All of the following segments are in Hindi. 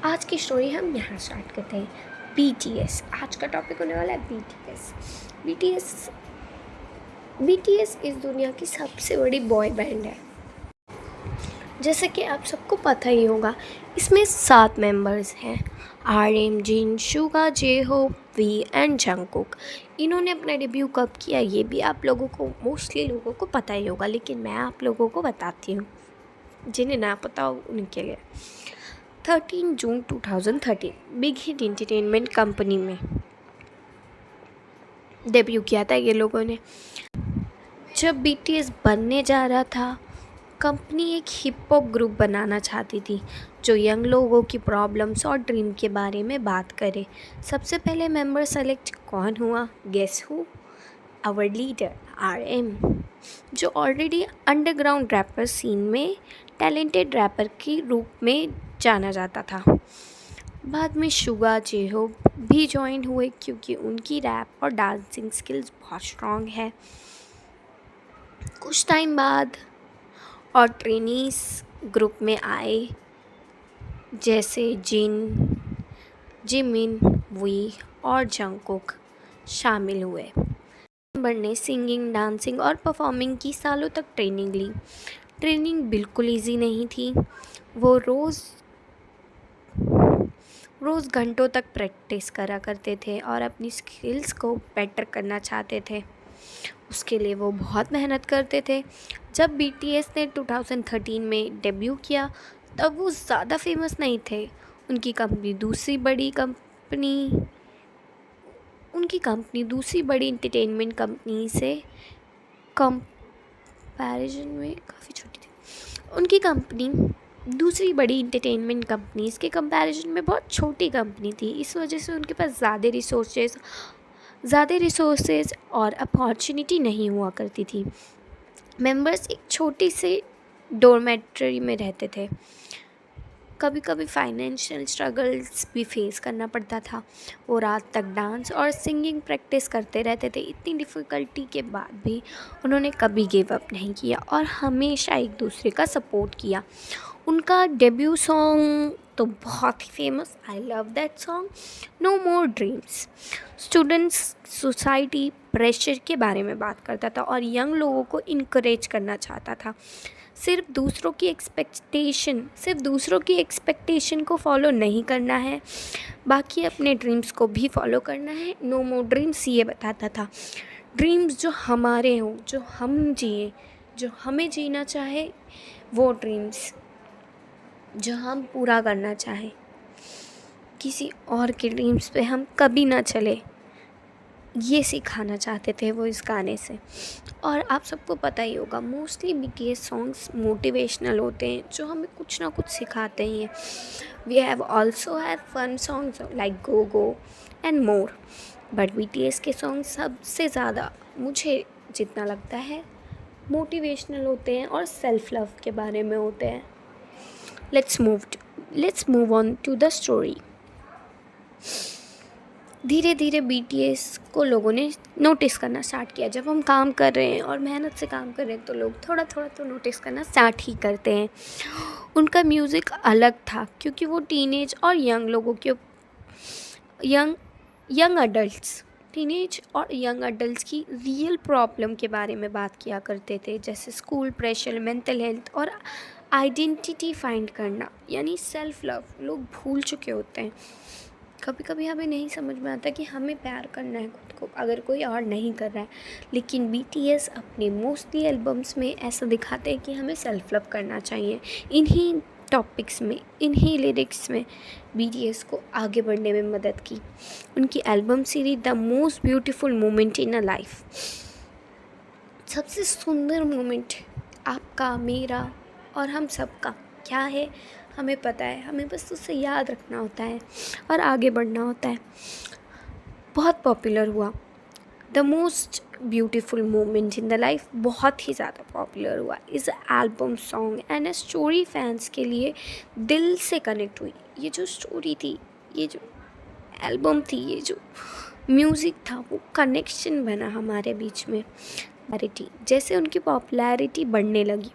आज की स्टोरी हम यहाँ स्टार्ट करते हैं। BTS आज का टॉपिक होने वाला है। BTS इस दुनिया की सबसे बड़ी बॉय बैंड है। जैसे कि आप सबको पता ही होगा, इसमें 7 मेंबर्स हैं। RM, Jin, Suga, J-Hope, V and Jungkook. इन्होंने अपना डेब्यू कब किया ये भी आप लोगों को मोस्टली लोगों को पता ही होगा, लेकिन मैं आप लोगों को बताती हूँ जिन्हें ना पता हो उनके लिए। 13 जून 2013 बिग हिट एंटरटेनमेंट कंपनी में डेब्यू किया था ये लोगों ने। जब BTS बनने जा रहा था, कंपनी एक हिप हॉप ग्रुप बनाना चाहती थी जो यंग लोगों की प्रॉब्लम्स और ड्रीम के बारे में बात करे। सबसे पहले मेंबर सेलेक्ट कौन हुआ? Guess who? Our leader RM, जो ऑलरेडी अंडरग्राउंड रैपर सीन में टैलेंटेड रैपर के रूप में जाना जाता था। बाद में सुगा, J-Hope भी ज्वाइन हुए क्योंकि उनकी रैप और डांसिंग स्किल्स बहुत स्ट्रॉन्ग है। कुछ टाइम बाद और ट्रेनीज ग्रुप में आए, जैसे जिमिन, वी और जंगकुक शामिल हुए। मेंबर ने सिंगिंग, डांसिंग और परफॉर्मिंग की सालों तक ट्रेनिंग ली। ट्रेनिंग बिल्कुल इजी नहीं थी। वो रोज़ घंटों तक प्रैक्टिस करा करते थे और अपनी स्किल्स को बेटर करना चाहते थे। उसके लिए वो बहुत मेहनत करते थे। जब BTS ने 2013 में डेब्यू किया तब वो ज़्यादा फेमस नहीं थे। उनकी कंपनी दूसरी बड़ी एंटरटेनमेंट कंपनी से कंपैरिजन में काफ़ी छोटी थी। उनकी कंपनी दूसरी बड़ी एंटरटेनमेंट कंपनीज़ के कंपैरिजन में बहुत छोटी कंपनी थी। इस वजह से उनके पास ज़्यादा रिसोर्सेज और अपॉर्चुनिटी नहीं हुआ करती थी। मेंबर्स एक छोटी सी डॉर्मेट्री में रहते थे। कभी कभी फाइनेंशियल स्ट्रगल्स भी फेस करना पड़ता था। वो रात तक डांस और सिंगिंग प्रैक्टिस करते रहते थे। इतनी डिफ़िकल्टी के बाद भी उन्होंने कभी गिव अप नहीं किया और हमेशा एक दूसरे का सपोर्ट किया। उनका डेब्यू सॉन्ग तो बहुत ही famous, I love that song, no more dreams, students society pressure के बारे में बात करता था और यंग लोगों को इनकरेज करना चाहता था। सिर्फ दूसरों की एक्सपेक्टेशन को फॉलो नहीं करना है, बाकी अपने ड्रीम्स को भी फॉलो करना है। नो मोर ड्रीम्स ये बताता था। ड्रीम्स जो हमारे हों, जो हम जिए, जो हमें जीना चाहे, वो ड्रीम्स जो हम पूरा करना चाहें, किसी और के ड्रीम्स पे हम कभी ना चले, ये सिखाना चाहते थे वो इस गाने से। और आप सबको पता ही होगा, मोस्टली BTS सॉन्ग्स मोटिवेशनल होते हैं जो हमें कुछ ना कुछ सिखाते ही हैं। We have also have fun songs like go go and more, but BTS के सॉन्ग सबसे ज़्यादा मुझे जितना लगता है मोटिवेशनल होते हैं और सेल्फ लव के बारे में होते हैं। Let's move on to the story. धीरे धीरे BTS को लोगों ने नोटिस करना स्टार्ट किया। जब हम काम कर रहे हैं और मेहनत से काम कर रहे हैं तो लोग थोड़ा थोड़ा तो नोटिस करना स्टार्ट ही करते हैं। उनका म्यूज़िक अलग था क्योंकि वो टीनेज और यंग अडल्ट्स की रियल प्रॉब्लम के बारे में बात किया करते थे, जैसे स्कूल प्रेशर, मेंटल हेल्थ और आइडेंटिटी फाइंड करना, यानी सेल्फ लव। लोग भूल चुके होते हैं। कभी कभी हमें नहीं समझ में आता कि हमें प्यार करना है खुद को अगर कोई और नहीं कर रहा है, लेकिन BTS अपने मोस्टली एल्बम्स में ऐसा दिखाते हैं कि हमें सेल्फ लव करना चाहिए। इन्हीं टॉपिक्स में, इन्हीं लिरिक्स में BTS को आगे बढ़ने में मदद की। उनकी album series the most beautiful moment in a life, सबसे सुंदर मोमेंट आपका, मेरा और हम सबका क्या है हमें पता है, हमें बस उसे याद रखना होता है और आगे बढ़ना होता है। बहुत पॉपुलर हुआ। The most beautiful moment in the life बहुत ही ज़्यादा पॉपुलर हुआ। इस album song and story fans के लिए दिल से कनेक्ट हुई। ये जो स्टोरी थी, ये जो एल्बम थी, ये जो म्यूज़िक था, वो कनेक्शन बना हमारे बीच में। जैसे उनकी पॉपुलैरिटी बढ़ने लगी,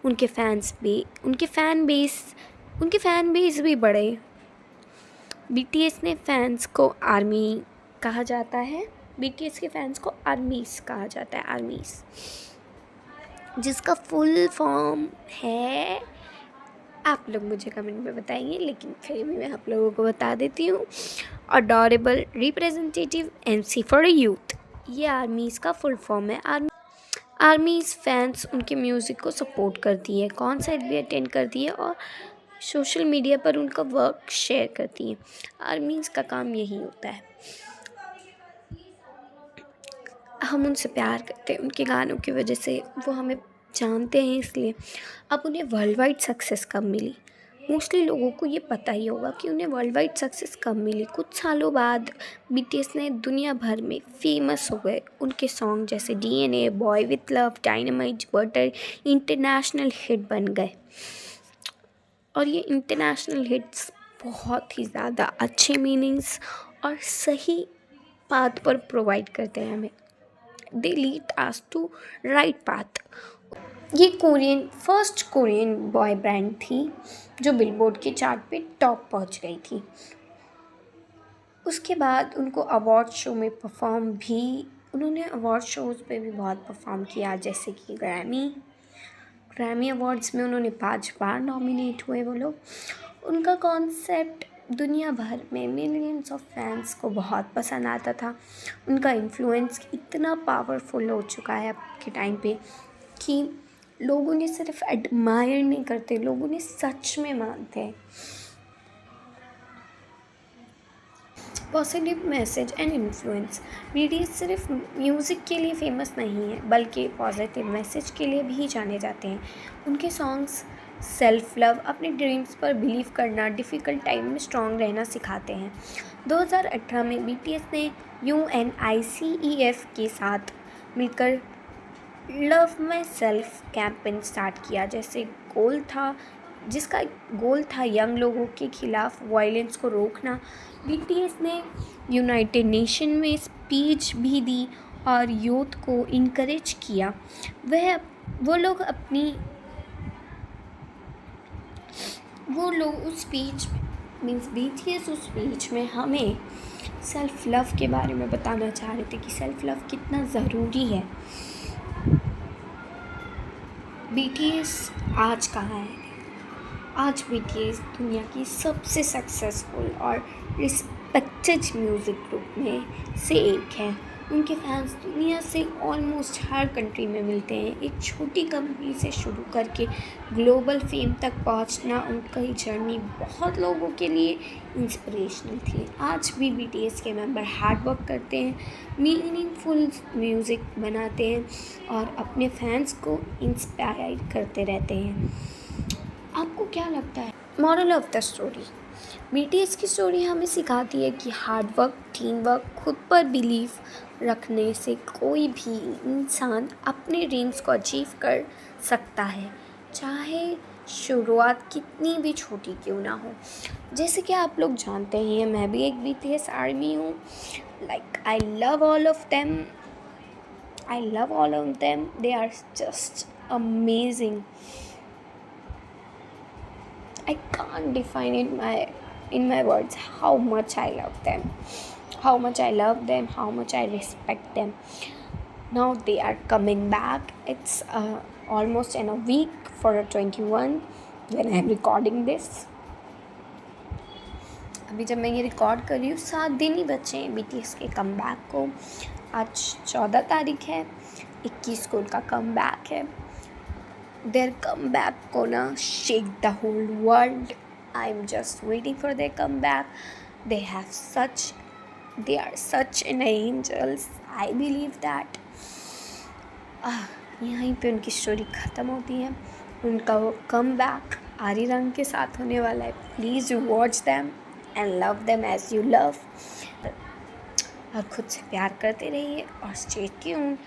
उनके फैन बेस भी बढ़े। बीटीएस ने फैंस को आर्मी कहा जाता है। बीटीएस के फैंस को आर्मीज कहा जाता है, आर्मीज, जिसका फुल फॉर्म है, आप लोग मुझे कमेंट में बताएंगे, लेकिन फिर भी मैं आप लोगों को बता देती हूँ। Adorable representative MC for youth, ये आर्मीज़ का फुल फॉर्म है। आर्मीज़ फैंस उनके म्यूज़िक को सपोर्ट करती है, कॉन्सर्ट भी अटेंड करती है और सोशल मीडिया पर उनका वर्क शेयर करती है। आर्मीज़ का काम यही होता है। हम उनसे प्यार करते हैं, उनके गानों की वजह से वो हमें जानते हैं, इसलिए। अब उन्हें वर्ल्ड वाइड सक्सेस कब मिली? मोस्टली लोगों को ये पता ही होगा कि उन्हें वर्ल्ड वाइड सक्सेस कब मिली। कुछ सालों बाद बीटीएस ने दुनिया भर में फेमस हो गए। उनके सॉन्ग जैसे DNA, boy with love, dynamite, butter international hit बन गए। और ये इंटरनेशनल हिट्स बहुत ही ज़्यादा अच्छे मीनिंग्स और सही पाथ पर प्रोवाइड करते हैं हमें। They lead us to right path. ये फर्स्ट कोरियन बॉय बैंड थी जो बिलबोर्ड के चार्ट पे टॉप पहुंच गई थी। उसके बाद उनको अवार्ड शो में उन्होंने अवार्ड शोज़ पे भी बहुत परफॉर्म किया, जैसे कि ग्रैमी अवार्ड्स में उन्होंने 5 बार नॉमिनेट हुए वो लोग। उनका कॉन्सेप्ट दुनिया भर में मिलियंस ऑफ फैंस को बहुत पसंद आता था। उनका इन्फ्लुएंस इतना पावरफुल हो चुका है अब के टाइम पे कि लोग उन्हें सिर्फ एडमायर नहीं करते, लोग उन्हें सच में मानते हैं। Positive message and influence, BTS सिर्फ म्यूज़िक के लिए फेमस नहीं है, बल्कि पॉजिटिव मैसेज के लिए भी जाने जाते हैं। उनके सॉन्ग्स सेल्फ लव, अपने ड्रीम्स पर बिलीव करना, डिफ़िकल्ट टाइम में स्ट्रॉन्ग रहना सिखाते हैं। 2018 में बीटीएस ने UNICEF के साथ मिलकर love my self campaign start किया, जिसका गोल था यंग लोगों के खिलाफ वायलेंस को रोकना। बीटीएस ने यूनाइटेड नेशन में स्पीच भी दी और यूथ को इनकरेज किया। वो लोग उस स्पीच बीटीएस उस स्पीच में हमें सेल्फ लव के बारे में बताना चाह रहे थे कि सेल्फ लव कितना ज़रूरी है। बीटीएस आज कहाँ है? आज बीटीएस दुनिया की सबसे सक्सेसफुल और रिस्पेक्टेड म्यूज़िक ग्रुप में से एक है। उनके फैंस दुनिया से ऑलमोस्ट हर कंट्री में मिलते हैं। एक छोटी कंपनी से शुरू करके ग्लोबल फेम तक पहुंचना उनका ही जर्नी बहुत लोगों के लिए इंस्पिरेशनल थी। आज भी बीटीएस के मेंबर हार्ड वर्क करते हैं, मीनिंगफुल म्यूज़िक बनाते हैं और अपने फैंस को इंस्पायर करते रहते हैं। आपको क्या लगता है? Moral of the story, BTS की स्टोरी हमें सिखाती है कि हार्ड वर्क, टीम वर्क, खुद पर बिलीव रखने से कोई भी इंसान अपने ड्रीम्स को अचीव कर सकता है, चाहे शुरुआत कितनी भी छोटी क्यों ना हो। जैसे कि आप लोग जानते हैं, मैं भी एक बीटीएस आर्मी हूँ। I love all of them, they are just amazing. I can't define in my words how much I love them, how much I respect them. Now they are coming back. It's almost in a week for 21 when I am recording this. अभी जब मैं ये रिकॉर्ड कर रही हूँ 7 दिन ही बचे हैं बीटीएस के कम बैक को। आज 14 तारीख है, 21 को उनका कम बैक है। Their comeback gonna shake the whole world. I'm just waiting for their comeback. They are such an angels. I believe that. यहीं पे उनकी स्टोरी ख़त्म होती है। उनका वो कमबैक आरी रंग के साथ होने वाला है। Please watch them and love them as you love. और खुद से प्यार करते रहिए और स्टे ट्यून्ड।